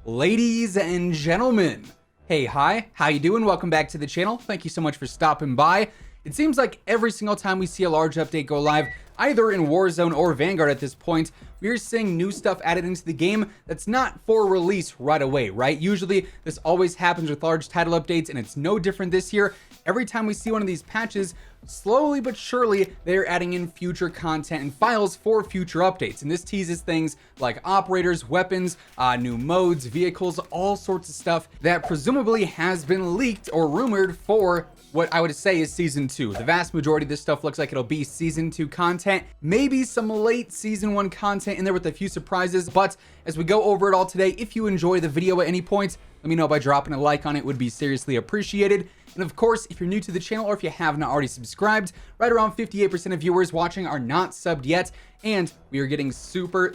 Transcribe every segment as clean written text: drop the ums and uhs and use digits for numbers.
Ladies and gentlemen, hey, hi, how you doing? Welcome back to the channel. Thank you so much for stopping by. It seems like every single time we see a large update go live, either in Warzone or Vanguard at this point, we're seeing new stuff added into the game that's not for release right away, right? Usually this always happens with large title updates, and it's no different this year. Every time we see one of these patches, slowly but surely, they're adding in future content and files for future updates. And this teases things like operators, weapons, new modes, vehicles, all sorts of stuff that presumably has been leaked or rumored for what I would say is Season 2. The vast majority of this stuff looks like it'll be Season 2 content, maybe some late Season 1 content in there with a few surprises. But as we go over it all today, if you enjoy the video at any point, let me know by dropping a like on it. Would be seriously appreciated. And of course, if you're new to the channel or if you have not already subscribed, right around 58% of viewers watching are not subbed yet, and we are getting super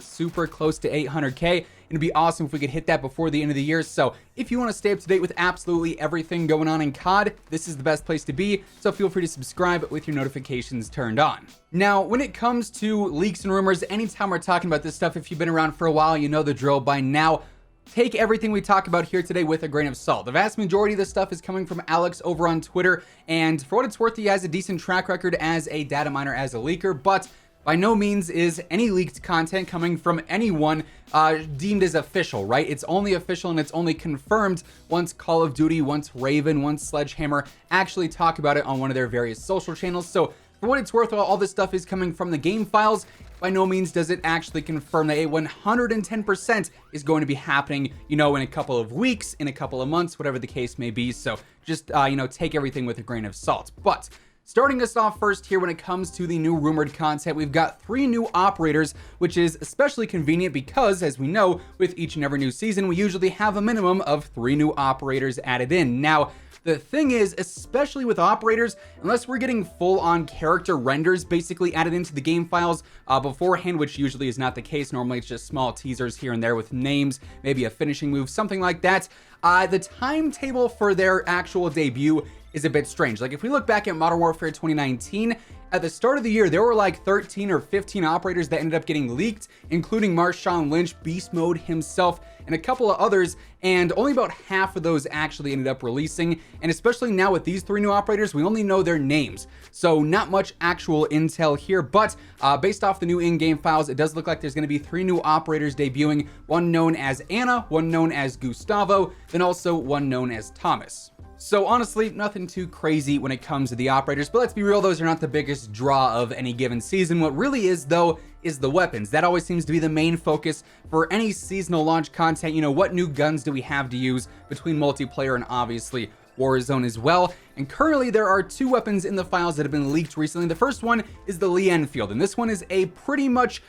close to 800k. It'd be awesome if we could hit that before the end of the year. So if you want to stay up to date with absolutely everything going on in COD, this is the best place to be. So feel free to subscribe with your notifications turned on. Now, when it comes to leaks and rumors, anytime we're talking about this stuff, if you've been around for a while, you know the drill by now. Take everything we talk about here today with a grain of salt. The vast majority of this stuff is coming from Alex over on Twitter, and for what it's worth, he has a decent track record as a data miner, as a leaker, but by no means is any leaked content coming from anyone deemed as official, right? It's only official and it's only confirmed once Call of Duty, once Raven, once Sledgehammer actually talk about it on one of their various social channels. So for what it's worth, while all this stuff is coming from the game files, by no means does it actually confirm that a 110% is going to be happening, you know, in a couple of weeks, in a couple of months, whatever the case may be. So just, you know, take everything with a grain of salt. But starting us off first here when it comes to the new rumored content, we've got 3 new operators, which is especially convenient because, as we know, with each and every new season, we usually have a minimum of 3 new operators added in. Now, the thing is, especially with operators, unless we're getting full-on character renders basically added into the game files beforehand, which usually is not the case. Normally it's just small teasers here and there with names, maybe a finishing move, something like that. The timetable for their actual debut is a bit strange. Like if we look back at Modern Warfare 2019, at the start of the year, there were like 13 or 15 operators that ended up getting leaked, including Marshawn Lynch, Beast Mode himself, and a couple of others, and only about half of those actually ended up releasing. And especially now with these 3 new operators, we only know their names, so not much actual intel here. But based off the new in-game files, it does look like there's going to be 3 new operators debuting, one known as Anna, one known as Gustavo, then also one known as Thomas. So honestly, nothing too crazy when it comes to the operators, but let's be real, those are not the biggest draw of any given season. What really is, though, is the weapons. That always seems to be the main focus for any seasonal launch content. You know, what new guns do we have to use between multiplayer and obviously Warzone as well? And currently there are 2 weapons in the files that have been leaked recently. The first one is the Lee Enfield, and this one is a pretty much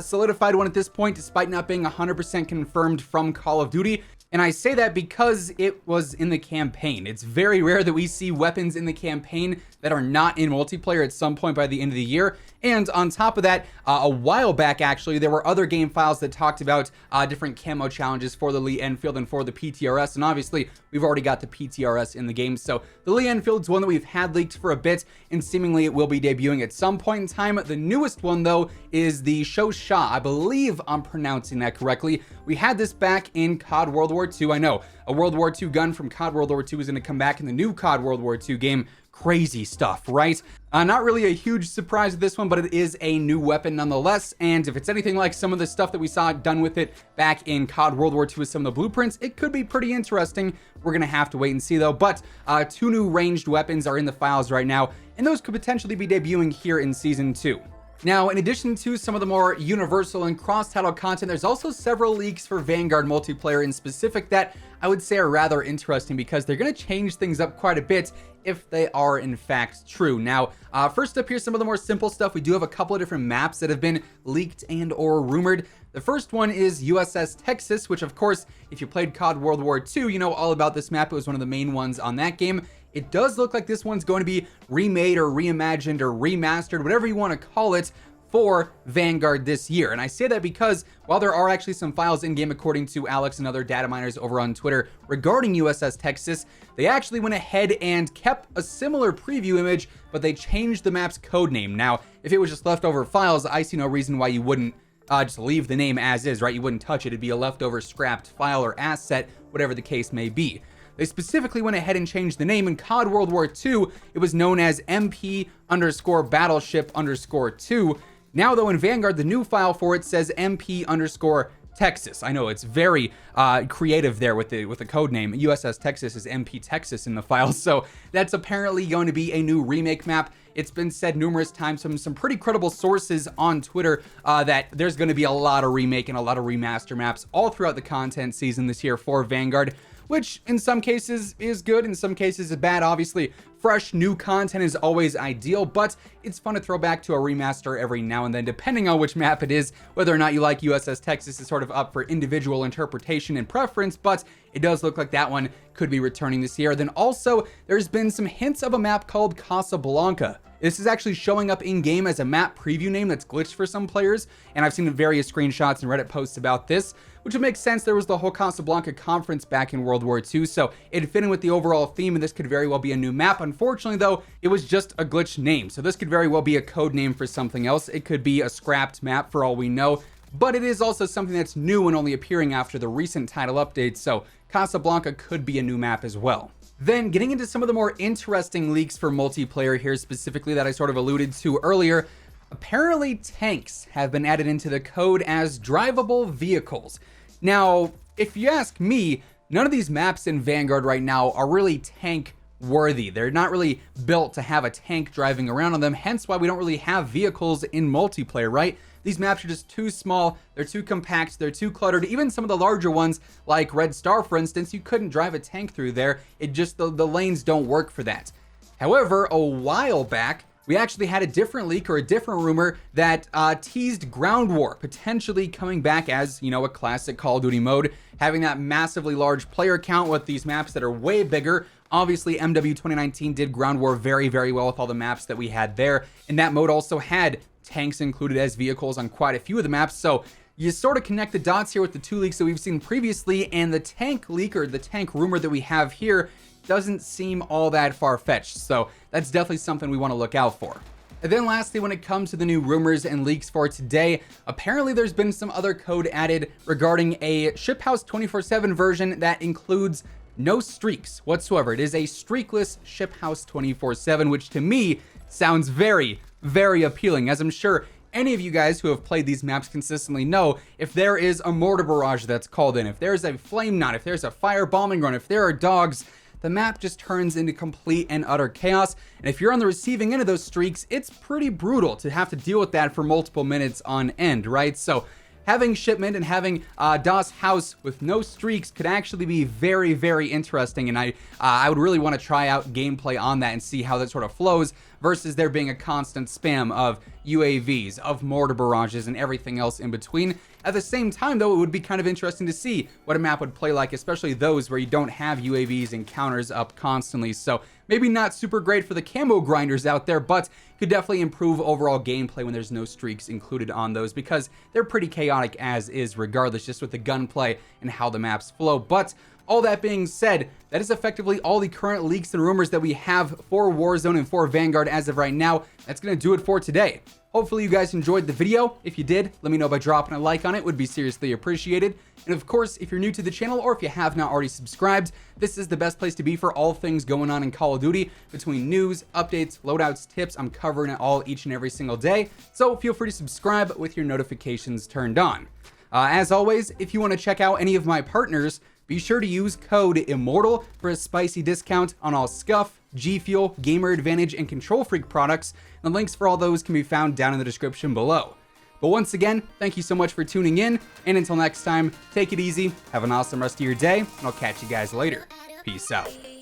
solidified one at this point, despite not being 100% confirmed from Call of Duty. And I say that because it was in the campaign. It's very rare that we see weapons in the campaign that are not in multiplayer at some point by the end of the year. And on top of that, a while back actually, there were other game files that talked about different camo challenges for the Lee Enfield and for the PTRS. And obviously, we've already got the PTRS in the game. So the Lee Enfield's one that we've had leaked for a bit, and seemingly it will be debuting at some point in time. The newest one, though, is the Shosha. I believe I'm pronouncing that correctly. We had this back in COD World War II. I know, a World War II gun from COD World War II is going to come back in the new COD World War II game. Crazy stuff, right? Not really a huge surprise with this one, but it is a new weapon nonetheless. And if it's anything like some of the stuff that we saw done with it back in COD World War II with some of the blueprints, it could be pretty interesting. We're gonna have to wait and see though. But 2 new ranged weapons are in the files right now, and those could potentially be debuting here in Season 2. Now, in addition to some of the more universal and cross-title content, there's also several leaks for Vanguard multiplayer in specific that I would say are rather interesting because they're going to change things up quite a bit if they are in fact true. Now, first up, here's some of the more simple stuff. We do have a couple of different maps that have been leaked and or rumored. The first one is USS Texas, which of course, if you played COD World War II, you know all about this map. It was one of the main ones on that game. It does look like this one's going to be remade or reimagined or remastered, whatever you want to call it, for Vanguard this year. And I say that because while there are actually some files in game, according to Alex and other data miners over on Twitter regarding USS Texas, they actually went ahead and kept a similar preview image, but they changed the map's code name. Now, if it was just leftover files, I see no reason why you wouldn't just leave the name as is, right? You wouldn't touch it. It'd be a leftover scrapped file or asset, whatever the case may be. They specifically went ahead and changed the name. In COD World War II, it was known as MP_Battleship_2. Now, though, in Vanguard, the new file for it says MP_Texas. I know it's very creative there with the code name. USS Texas is MP Texas in the file, so that's apparently going to be a new remake map. It's been said numerous times from some pretty credible sources on Twitter that there's going to be a lot of remake and a lot of remaster maps all throughout the content season this year for Vanguard, which in some cases is good, in some cases is bad. Obviously, fresh new content is always ideal, but it's fun to throw back to a remaster every now and then, depending on which map it is. Whether or not you like USS Texas is sort of up for individual interpretation and preference, but it does look like that one could be returning this year. Then also, there's been some hints of a map called Casablanca. This is actually showing up in-game as a map preview name that's glitched for some players, and I've seen various screenshots and Reddit posts about this, which would make sense. There was the whole Casablanca conference back in World War II, so it'd fit in with the overall theme, and this could very well be a new map. Unfortunately, though, it was just a glitched name, so this could very well be a code name for something else. It could be a scrapped map for all we know, but it is also something that's new and only appearing after the recent title update, so Casablanca could be a new map as well. Then getting into some of the more interesting leaks for multiplayer here specifically that I sort of alluded to earlier, apparently tanks have been added into the code as drivable vehicles. Now, if you ask me, none of these maps in Vanguard right now are really tank worthy. They're not really built to have a tank driving around on them, hence why we don't really have vehicles in multiplayer, right? These maps are just too small, they're too compact, they're too cluttered. Even some of the larger ones, like Red Star, for instance, you couldn't drive a tank through there. It just, the lanes don't work for that. However, a while back, we actually had a different leak or a different rumor that teased Ground War potentially coming back as, you know, a classic Call of Duty mode, having that massively large player count with these maps that are way bigger. Obviously, MW 2019 did Ground War very, very well with all the maps that we had there, and that mode also had tanks included as vehicles on quite a few of the maps, so you sort of connect the dots here with the two leaks that we've seen previously, and the tank leak or the tank rumor that we have here doesn't seem all that far-fetched, so that's definitely something we want to look out for. And then lastly, when it comes to the new rumors and leaks for today, apparently there's been some other code added regarding a Ship House 24/7 version that includes no streaks whatsoever. It is a streakless Ship House 24/7, which to me sounds very, very appealing, as I'm sure any of you guys who have played these maps consistently know. If there is a mortar barrage that's called in, if there's a flame knot, if there's a fire bombing run, if there are dogs, the map just turns into complete and utter chaos. And if you're on the receiving end of those streaks, it's pretty brutal to have to deal with that for multiple minutes on end, right? So having Shipment and having Das House with no streaks could actually be very, very interesting, and I would really want to try out gameplay on that and see how that sort of flows, versus there being a constant spam of UAVs, of mortar barrages, and everything else in between. At the same time, though, it would be kind of interesting to see what a map would play like, especially those where you don't have UAVs and counters up constantly. So maybe not super great for the camo grinders out there, but could definitely improve overall gameplay when there's no streaks included on those, because they're pretty chaotic as is regardless, just with the gunplay and how the maps flow. But all that being said, that is effectively all the current leaks and rumors that we have for Warzone and for Vanguard as of right now. That's going to do it for today. Hopefully you guys enjoyed the video. If you did, let me know by dropping a like on it. It would be seriously appreciated. And of course, if you're new to the channel or if you have not already subscribed, this is the best place to be for all things going on in Call of Duty. Between news, updates, loadouts, tips, I'm covering it all each and every single day. So feel free to subscribe with your notifications turned on. As always, if you want to check out any of my partners, be sure to use code IMMORTAL for a spicy discount on all Scuff, G Fuel, Gamer Advantage, and Control Freak products. The links for all those can be found down in the description below. But once again, thank you so much for tuning in, and until next time, take it easy, have an awesome rest of your day, and I'll catch you guys later. Peace out.